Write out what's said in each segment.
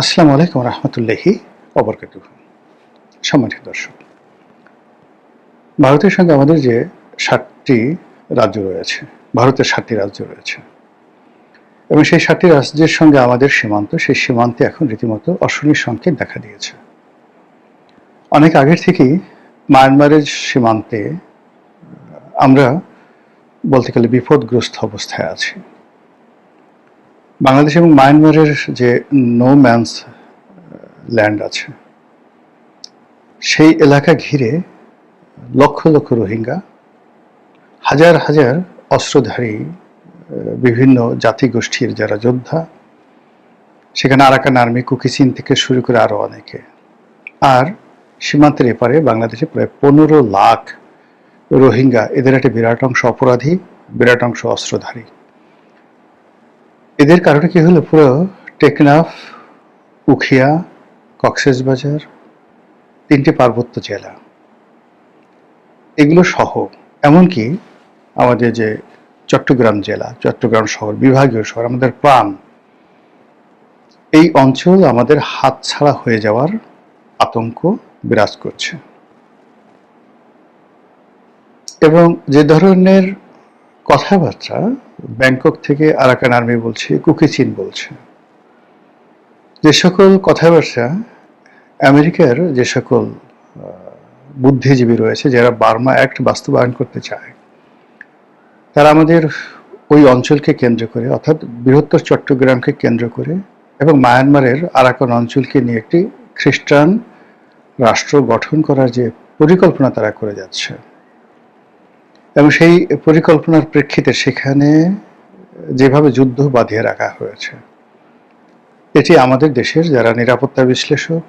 আসসালামু আলাইকুম রহমতুল্লাহি ওবরকাতুহু। সম্মানিত দর্শক, ভারতের সঙ্গে আমাদের যে ৭টি রাজ্য রয়েছে, ভারতের ৭টি রাজ্য রয়েছে এবং সেই ৭টি রাজ্যের সঙ্গে আমাদের সীমান্ত, সেই সীমান্তে এখন রীতিমতো অশনির সংকেত দেখা দিয়েছে। অনেক আগের থেকেই মায়ানমারের সীমান্তে আমরা বলতে গেলে বিপদগ্রস্ত অবস্থায় আছি। বাংলাদেশ এবং মায়ানমারের যে নো ম্যানস ল্যান্ড আছে, সেই এলাকা ঘিরে লক্ষ লক্ষ রোহিঙ্গা, হাজার হাজার অস্ত্রধারী বিভিন্ন জাতিগোষ্ঠীর যারা যোদ্ধা, সেখানে আরাকান আর্মি, কুকিচিন থেকে শুরু করে আরও অনেকে, আর সীমান্তের এপারে বাংলাদেশে প্রায় 15 লাখ রোহিঙ্গা। এদের একটা বিরাট অংশ অপরাধী, বিরাট অংশ অস্ত্রধারী। এদের কারণে কি হলো, পুরো টেকনাফ, উখিয়া, কক্সবাজার, 3টি পার্বত্য জেলা, এগুলো সহ এমনকি আমাদের যে চট্টগ্রাম জেলা, চট্টগ্রাম শহর, বিভাগীয় শহর, আমাদের প্রাণ, এই অঞ্চল আমাদের হাতছাড়া হয়ে যাওয়ার আতঙ্ক বিরাজ করছে। এবং যে ধরনের কথাবার্তা ব্যাংকক থেকে আরাকান আর্মি বলছে, কুকিচিন বলছে, যে সকল কথাবার্তা আমেরিকার যে সকল বুদ্ধিজীবী রয়েছে যারা বার্মা অ্যাক্ট বাস্তবায়ন করতে চায়, তারা আমাদের ওই অঞ্চলকে কেন্দ্র করে, অর্থাৎ বৃহত্তর চট্টগ্রামকে কেন্দ্র করে এবং মায়ানমারের আরাকান অঞ্চলকে নিয়ে একটি খ্রিস্টান রাষ্ট্র গঠন করার যে পরিকল্পনা তারা করে যাচ্ছে, এবং সেই পরিকল্পনার প্রেক্ষিতে সেখানে যেভাবে যুদ্ধ বাঁধিয়ে রাখা হয়েছে, এটি আমাদের দেশের যারা নিরাপত্তা বিশ্লেষক,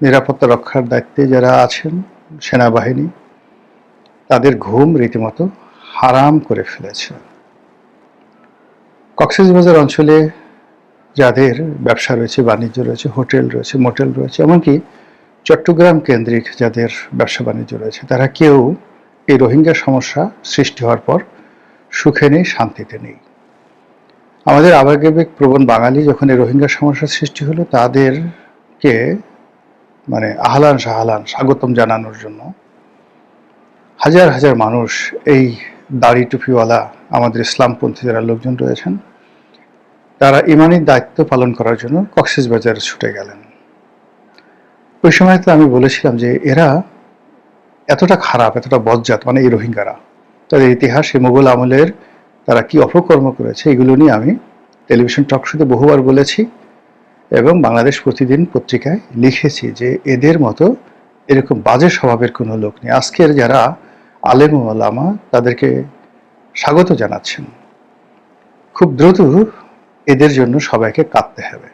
নিরাপত্তা রক্ষার দায়িত্বে যারা আছেন, সেনাবাহিনী, তাদের ঘুম রীতিমতো হারাম করে ফেলেছে। কক্সবাজার অঞ্চলে যাদের ব্যবসা রয়েছে, বাণিজ্য রয়েছে, হোটেল রয়েছে, মোটেল রয়েছে, এমনকি চট্টগ্রাম কেন্দ্রিক যাদের ব্যবসা বাণিজ্য রয়েছে, তারা কেউ এই রোহিঙ্গা সমস্যা সৃষ্টি হওয়ার পর সুখে নেই, শান্তিতে নেই। আমাদের আবেগিক প্রবণ বাঙালি যখন এই রোহিঙ্গা সমস্যার সৃষ্টি হলো, তাদেরকে আহলান সাহালান স্বাগতম জানানোর জন্য হাজার হাজার মানুষ, এই দাড়ি টুপিওয়ালা আমাদের ইসলামপন্থী যারা লোকজন রয়েছেন, তারা ইমানি দায়িত্ব পালন করার জন্য কক্সবাজারে ছুটে গেলেন। ওই সময় তো আমি বলেছিলাম যে এরা এতটা খারাপ, এতটা বজ্জাত, এই রোহিঙ্গারা, তাদের ইতিহাস, এই মুঘল আমলের তারা কি অপকর্ম করেছে, এগুলো নিয়ে আমি টেলিভিশন টক শোতে বহুবার বলেছি এবং বাংলাদেশ প্রতিদিন পত্রিকায় লিখেছি যে এদের মতো এরকম বাজে স্বভাবের কোনো লোক নেই। আজকের যারা আলেম ওলামা তাদেরকে স্বাগত জানাচ্ছেন, খুব দ্রুত এদের জন্য সবাইকে কাঁদতে হবে,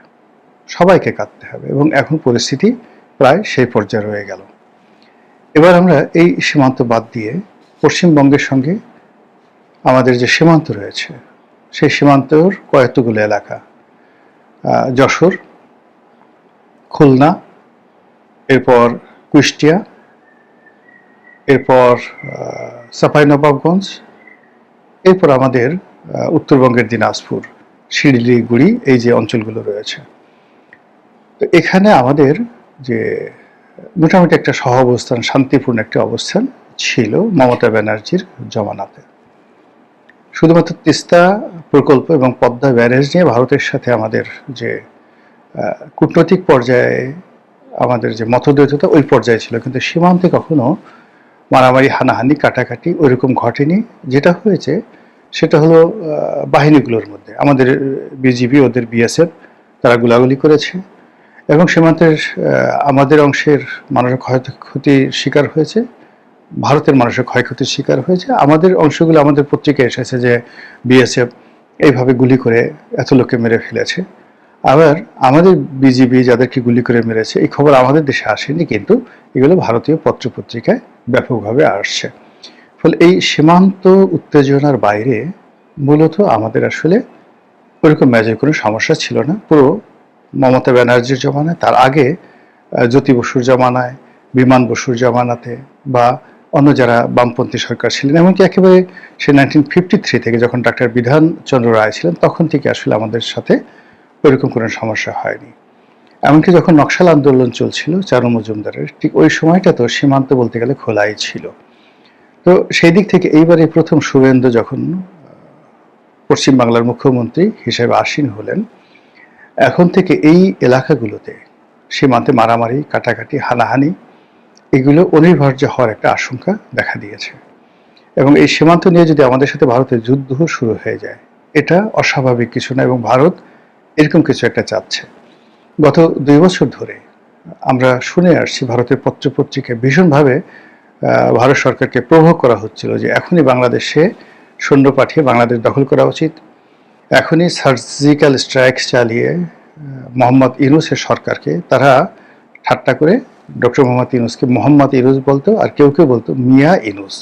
সবাইকে কাঁদতে হবে, এবং এখন পরিস্থিতি প্রায় সেই পর্যায়ে রয়ে গেল। এবার আমরা এই সীমান্ত বাদ দিয়ে পশ্চিমবঙ্গের সঙ্গে আমাদের যে সীমান্ত রয়েছে, সেই সীমান্তর কয়েকগুলো এলাকা, যশোর, খুলনা, এরপর কুষ্টিয়া, এরপর চাঁপাইনবাবগঞ্জ, এরপর আমাদের উত্তরবঙ্গের দিনাজপুর, শিলিগুড়ি, এই যে অঞ্চলগুলো রয়েছে, তো এখানে আমাদের যে মোটামুটি একটা সহ অবস্থান, শান্তিপূর্ণ একটা অবস্থান ছিল মমতা ব্যানার্জির জমানাতে। শুধুমাত্র তিস্তা প্রকল্প এবং পদ্মা ব্যারেজ নিয়ে ভারতের সাথে আমাদের যে কূটনৈতিক পর্যায়ে আমাদের যে মতদ্বৈধতা, ওই পর্যায়ে ছিল, কিন্তু সীমান্তে কখনো মারামারি, হানাহানি, কাটাকাটি ওইরকম ঘটেনি। যেটা হয়েছে সেটা হলো বাহিনীগুলোর মধ্যে, আমাদের বিজিবি, ওদের বিএসএফ, তারা গুলাগুলি করেছে এবং সীমান্তের আমাদের অংশের মানুষের ক্ষয়ক্ষতির শিকার হয়েছে, ভারতের মানুষের ক্ষয়ক্ষতির শিকার হয়েছে। আমাদের অংশগুলো আমাদের পত্রিকায় এসেছে যে বিএসএফ এইভাবে গুলি করে এত লোককে মেরে ফেলেছে। আবার আমাদের বিজিবি যাদেরকে গুলি করে মেরেছে, এই খবর আমাদের দেশে আসেনি, কিন্তু এগুলো ভারতীয় পত্রপত্রিকায় ব্যাপকভাবে আসছে। ফলে এই সীমান্ত উত্তেজনার বাইরে মূলত আমাদের আসলে ওইরকম মেজর কোনো সমস্যা ছিল না। পুরো মমতা ব্যানার্জির জমানায়, তার আগে জ্যোতি বসুর জমানায়, বিমান বসুর জমানাতে, বা অন্য যারা বামপন্থী সরকার ছিলেন, এমনকি একেবারে সে 1953 থেকে যখন ডাক্তার বিধান চন্দ্র রায় ছিলেন, তখন থেকে আসলে আমাদের সাথে ওইরকম কোনো সমস্যা হয়নি। এমনকি যখন নকশাল আন্দোলন চলছিল চারু মজুমদারের, ঠিক ওই সময়টা তো সীমান্ত বলতে গেলে খোলাই ছিল। তো সেই দিক থেকে এইবারে প্রথম শুভেন্দু যখন পশ্চিমবাংলার মুখ্যমন্ত্রী হিসেবে আসীন হলেন, এখন থেকে এই এলাকাগুলোতে সীমান্তে মারামারি, কাটাকাটি, হানাহানি এগুলো অনিবার্য হওয়ার একটা আশঙ্কা দেখা দিয়েছে। এবং এই সীমান্ত নিয়ে যদি আমাদের সাথে ভারতের যুদ্ধ শুরু হয়ে যায়, এটা অস্বাভাবিক কিছু না, এবং ভারত এরকম কিছু একটা চাচ্ছে। গত 2 বছর ধরে আমরা শুনে আসছি ভারতের পত্রপত্রিকায় ভীষণভাবে ভারত সরকারকে প্রভোগ করা হচ্ছিল যে এখনই বাংলাদেশে সৈন্য পাঠিয়ে বাংলাদেশ দখল করা উচিত, এখনই সার্জিক্যাল স্ট্রাইক চালিয়ে মোহাম্মদ ইউনূসের সরকারকে, তারা ঠাট্টা করে ডক্টর মোহাম্মদ ইউনূসকে মোহাম্মদ ইউনূস বলতো, আর কেউ কেউ বলতো মিয়া ইউনূস,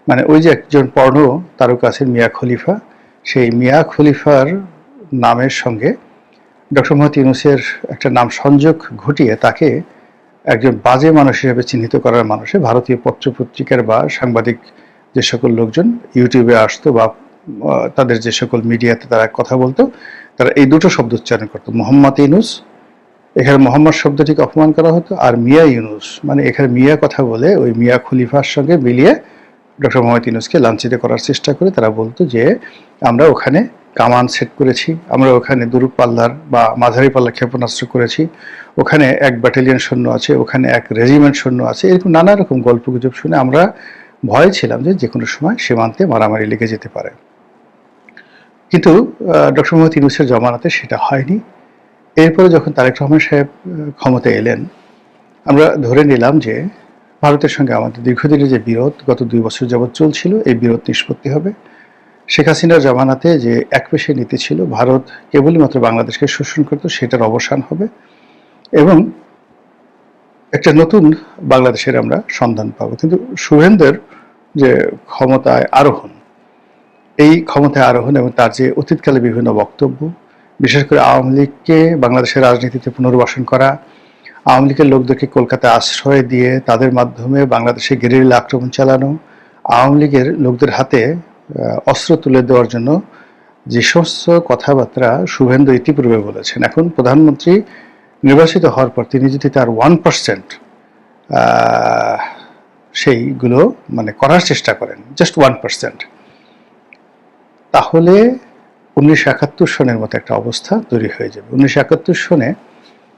মানে ওই যে একজন পর্নো তারকা আছেন মিয়া খলিফা, সেই মিয়া খলিফার নামের সঙ্গে ডক্টর মোহাম্মদ ইউনূসের একটা নাম সংযোগ ঘটিয়ে তাকে একজন বাজে মানুষ হিসেবে চিহ্নিত করার মানুষে ভারতীয় পত্রপত্রিকার বা সাংবাদিক যে সকল লোকজন ইউটিউবে আসতো বা তাদের যে সকল মিডিয়াতে তারা কথা বলতো, তারা এই দুটো শব্দ উচ্চারণ করতো, মোহাম্মদ ইউনূস, এখানে মোহাম্মদ শব্দটিকে অপমান করা হতো, আর মিয়া ইউনূস মানে এখানে মিয়া কথা বলে ওই মিয়া খলিফার সঙ্গে মিলিয়ে ডক্টর মোহাম্মদ ইউনূসকে লাঞ্ছিত করার চেষ্টা করে তারা বলতো যে আমরা ওখানে কামান সেট করেছি, আমরা ওখানে দূরপাল্লার বা মাঝারি পাল্লার ক্ষেপণাস্ত্র করেছি, ওখানে 1 ব্যাটালিয়ন সৈন্য আছে, ওখানে 1 রেজিমেন্ট সৈন্য আছে, এরকম নানা রকম গল্পগুজব শুনে আমরা ভয়ে ছিলাম যে কোনো সময় সীমান্তে মারামারি লেগে যেতে পারে। কিন্তু ডক্টর মোহাম্মদ ইউনূসের জমানাতে সেটা হয়নি। এরপরে যখন তারেক রহমান সাহেব ক্ষমতায় এলেন, আমরা ধরে নিলাম যে ভারতের সঙ্গে আমাদের দীর্ঘদিনের যে বিরোধ গত 2 বছর যাবৎ চলছিল, এই বিরোধ নিষ্পত্তি হবে। শেখ হাসিনার জামানাতে যে একপেশে নীতি ছিল, ভারত কেবলই মাত্র বাংলাদেশকে শোষণ করত, সেটার অবসান হবে এবং একটা নতুন বাংলাদেশের আমরা সন্ধান পাবো। কিন্তু শুভেন্দুর যে ক্ষমতায় আরোহণ, এই ক্ষমতায় আরোহণ এবং তার যে অতীতকালে বিভিন্ন বক্তব্য, বিশেষ করে আওয়ামী লীগকে বাংলাদেশের রাজনীতিতে পুনর্বাসন করা, আওয়ামী লীগের লোকদেরকে কলকাতায় আশ্রয় দিয়ে তাদের মাধ্যমে বাংলাদেশে গেরিলা আক্রমণ চালানো, আওয়ামী লীগের লোকদের হাতে অস্ত্র তুলে দেওয়ার জন্য যে সমস্ত কথাবার্তা শুভেন্দু ইতিপূর্বে বলেছেন, এখন প্রধানমন্ত্রী নির্বাচিত হওয়ার পর তিনি যদি তার 1% সেইগুলো মানে করার চেষ্টা করেন, জাস্ট 1%, তাহলে 1971 সনের মতো একটা অবস্থা তৈরি হয়ে যাবে। 1971 সনে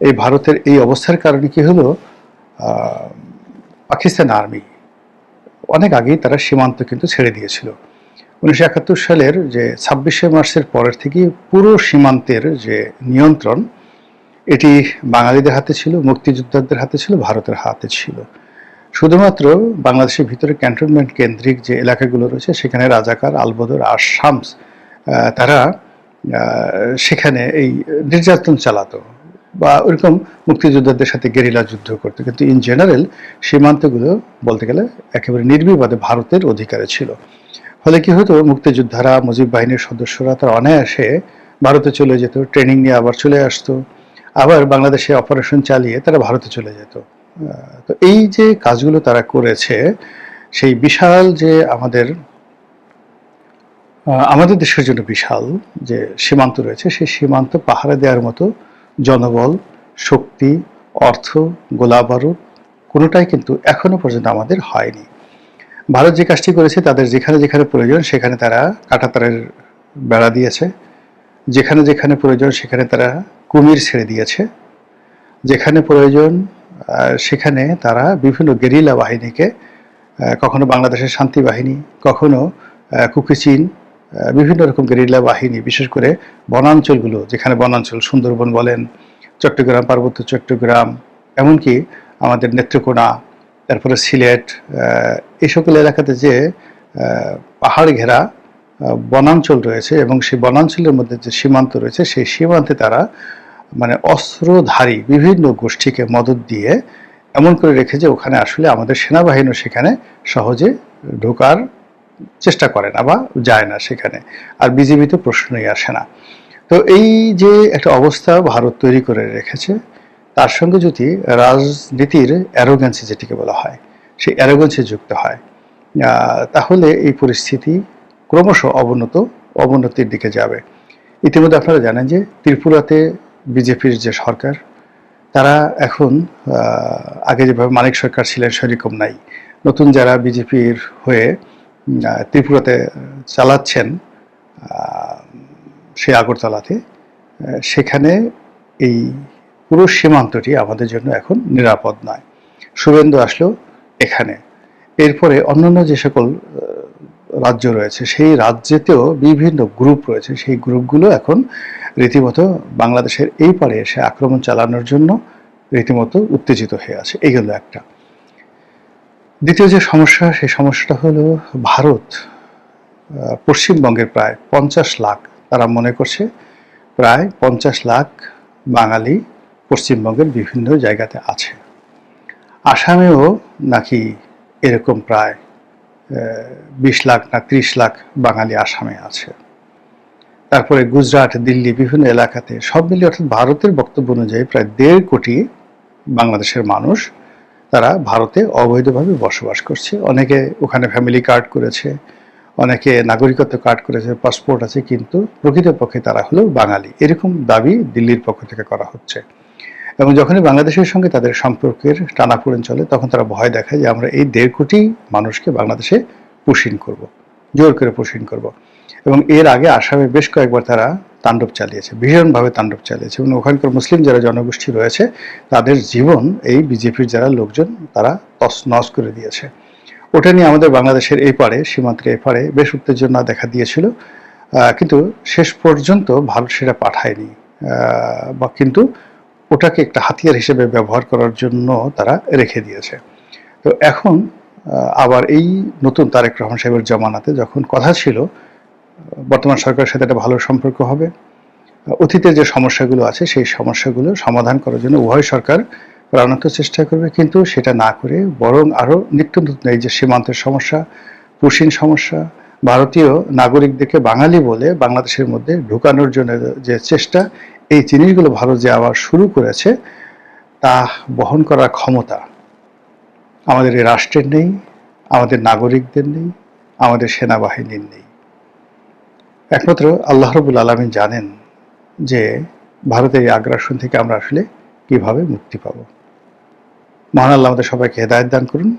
এই ভারতের এই অবস্থার কারণে কি হলো, পাকিস্তান আর্মি অনেক আগেই তারা সীমান্ত কিন্তু ছেড়ে দিয়েছিল। 1971 সালের যে 26শে মার্চের পরের থেকে পুরো সীমান্তের যে নিয়ন্ত্রণ, এটি বাঙালিদের হাতে ছিল, মুক্তিযোদ্ধাদের হাতে ছিল, ভারতের হাতে ছিল। শুধুমাত্র বাংলাদেশের ভিতরে ক্যান্টনমেন্ট কেন্দ্রিক যে এলাকাগুলো রয়েছে সেখানে রাজাকার, আলবদর আর শামস তারা সেখানে এই নির্যাতন চালাতো বা ওরকম মুক্তিযোদ্ধাদের সাথে গেরিলা যুদ্ধ করতো, কিন্তু ইন জেনারেল সীমান্তগুলো বলতে গেলে একেবারে নির্বিবাদে ভারতের অধিকারে ছিল। ফলে কি হতো, মুক্তিযোদ্ধারা, মুজিব বাহিনীর সদস্যরা তারা অনায়াসে ভারতে চলে যেত, ট্রেনিং নিয়ে আবার চলে আসতো, আবার বাংলাদেশে অপারেশন চালিয়ে তারা ভারতে চলে যেত। তো এই যে কাজগুলো তারা করেছে, সেই বিশাল যে আমাদের দেশের জন্য বিশাল যে সীমান্ত রয়েছে, সেই সীমান্ত পাহারা দেওয়ার মতো জনবল, শক্তি, অর্থ, গোলাবারুদ কোনোটাই কিন্তু এখনো পর্যন্ত আমাদের হয়নি। ভারত যে কাজটি করেছে, তাদের যেখানে যেখানে প্রয়োজন সেখানে তারা কাঁটাতারের বেড়া দিয়েছে, যেখানে যেখানে প্রয়োজন সেখানে তারা কুমির ছেড়ে দিয়েছে, যেখানে প্রয়োজন সেখানে তারা বিভিন্ন গেরিলা বাহিনীকে, কখনো বাংলাদেশের শান্তি বাহিনী, কখনো কুকিচিন, বিভিন্ন রকম গেরিলা বাহিনী, বিশেষ করে বনাঞ্চলগুলো, যেখানে বনাঞ্চল, সুন্দরবন বলেন, চট্টগ্রাম, পার্বত্য চট্টগ্রাম, এমনকি আমাদের নেত্রকোনা, তারপরে সিলেট, এই সকল এলাকাতে যে পাহাড় ঘেরা বনাঞ্চল রয়েছে এবং সেই বনাঞ্চলের মধ্যে যে সীমান্ত রয়েছে, সেই সীমান্তে তারা মানে অস্ত্রধারী বিভিন্ন গোষ্ঠীকে মদত দিয়ে এমন করে রেখে যে ওখানে আসলে আমাদের সেনাবাহিনীও সেখানে সহজে ঢোকার চেষ্টা করে না বা যায় না সেখানে, আর বিজিবি তো প্রশ্নই আসে না। তো এই যে একটা অবস্থা ভারত তৈরি করে রেখেছে, তার সঙ্গে যদি রাজনীতির অ্যারোগ্যান্সি যেটিকে বলা হয়, সেই অ্যারোগ্যান্সি যুক্ত হয়, তাহলে এই পরিস্থিতি ক্রমশ অবনতির দিকে যাবে। ইতিমধ্যে আপনারা জানেন যে ত্রিপুরাতে বিজেপির যে সরকার, তারা এখন আগে যেভাবে মানিক সরকার ছিলেন সেরকম নাই। নতুন যারা বিজেপির হয়ে ত্রিপুরাতে চালাচ্ছেন সেই আগরতলাতে, সেখানে এই পুরো সীমান্তটি আমাদের জন্য এখন নিরাপদ নয়। শুভেন্দু আসলো এখানে, এরপরে অন্যান্য যে সকল রাজ্য রয়েছে সেই রাজ্যেতেও বিভিন্ন গ্রুপ রয়েছে, সেই গ্রুপগুলো এখন রীতিমতো বাংলাদেশের এই পারে এসে আক্রমণ চালানোর জন্য রীতিমতো উত্তেজিত হয়ে আছে। এইগুলো একটা। দ্বিতীয় যে সমস্যা, সেই সমস্যাটা হলো ভারত পশ্চিমবঙ্গের প্রায় 50 লাখ, তারা মনে করছে প্রায় 50 লাখ বাঙালি পশ্চিমবঙ্গের বিভিন্ন জায়গাতে আছে। আসামেও নাকি এরকম প্রায় 20 লাখ না 30 লাখ বাঙালি আসামে আছে। তারপরে গুজরাট, দিল্লি, বিভিন্ন এলাকাতে সব মিলিয়ে, অর্থাৎ ভারতের বক্তব্য অনুযায়ী প্রায় 1.5 কোটি বাংলাদেশের মানুষ তারা ভারতে অবৈধভাবে বসবাস করছে। অনেকে ওখানে ফ্যামিলি কার্ড করেছে, অনেকে নাগরিকত্ব কার্ড করেছে, পাসপোর্ট আছে, কিন্তু প্রকৃতপক্ষে তারা হলো বাঙালি, এরকম দাবি দিল্লির পক্ষ থেকে করা হচ্ছে। এবং যখনই বাংলাদেশের সঙ্গে তাদের সম্পর্কের টানাপোড়েন চলে, তখন তারা ভয় দেখায় যে আমরা এই 1.5 কোটি মানুষকে বাংলাদেশে পুশিং করব, জোর করে পুশিং করব। এবং এর আগে আসামে বেশ কয়েকবার তারা তাণ্ডব চালিয়েছে, ভীষণভাবে তাণ্ডব চালিয়েছে। এবং ওখানকার মুসলিম যারা জনগোষ্ঠী রয়েছে তাদের জীবন এই বিজেপির যারা লোকজন তারা তছনছ করে দিয়েছে। ওটা নিয়ে আমাদের বাংলাদেশের এই পারে, সীমান্তের এই পারে বেশ উত্তেজনা দেখা দিয়েছিল, কিন্তু শেষ পর্যন্ত ভারত সেটা পাঠায়নি, বা কিন্তু ওটাকে একটা হাতিয়ার হিসেবে ব্যবহার করার জন্য তারা রেখে দিয়েছে। তো এখন আবার এই নতুন তারেক রহমান সাহেবের জমানাতে যখন কথা ছিল বর্তমান সরকারের সাথে একটা ভালো সম্পর্ক হবে, অতীতের যে সমস্যাগুলো আছে সেই সমস্যাগুলো সমাধান করার জন্য উভয় সরকার প্রাণান্ত চেষ্টা করবে, কিন্তু সেটা না করে বরং আরও নিত্য নতুন এই যে সীমান্তের সমস্যা, পুশিং সমস্যা, ভারতীয় নাগরিকদেরকে বাঙালি বলে বাংলাদেশের মধ্যে ঢুকানোর জন্য যে চেষ্টা, এই জিনিসগুলো ভারত যে আবার শুরু করেছে, তা বহন করার ক্ষমতা আমাদের এই রাষ্ট্রের নেই, আমাদের নাগরিকদের নেই, আমাদের সেনাবাহিনীর নেই। একমাত্র আল্লাহ রাব্বুল আলামিন জানেন যে ভারতের এই আগ্রাসন থেকে আমরা আসলে কিভাবে মুক্তি পাব। মহান আল্লাহ আমাদের সবাইকে হেদায়েত দান করুন।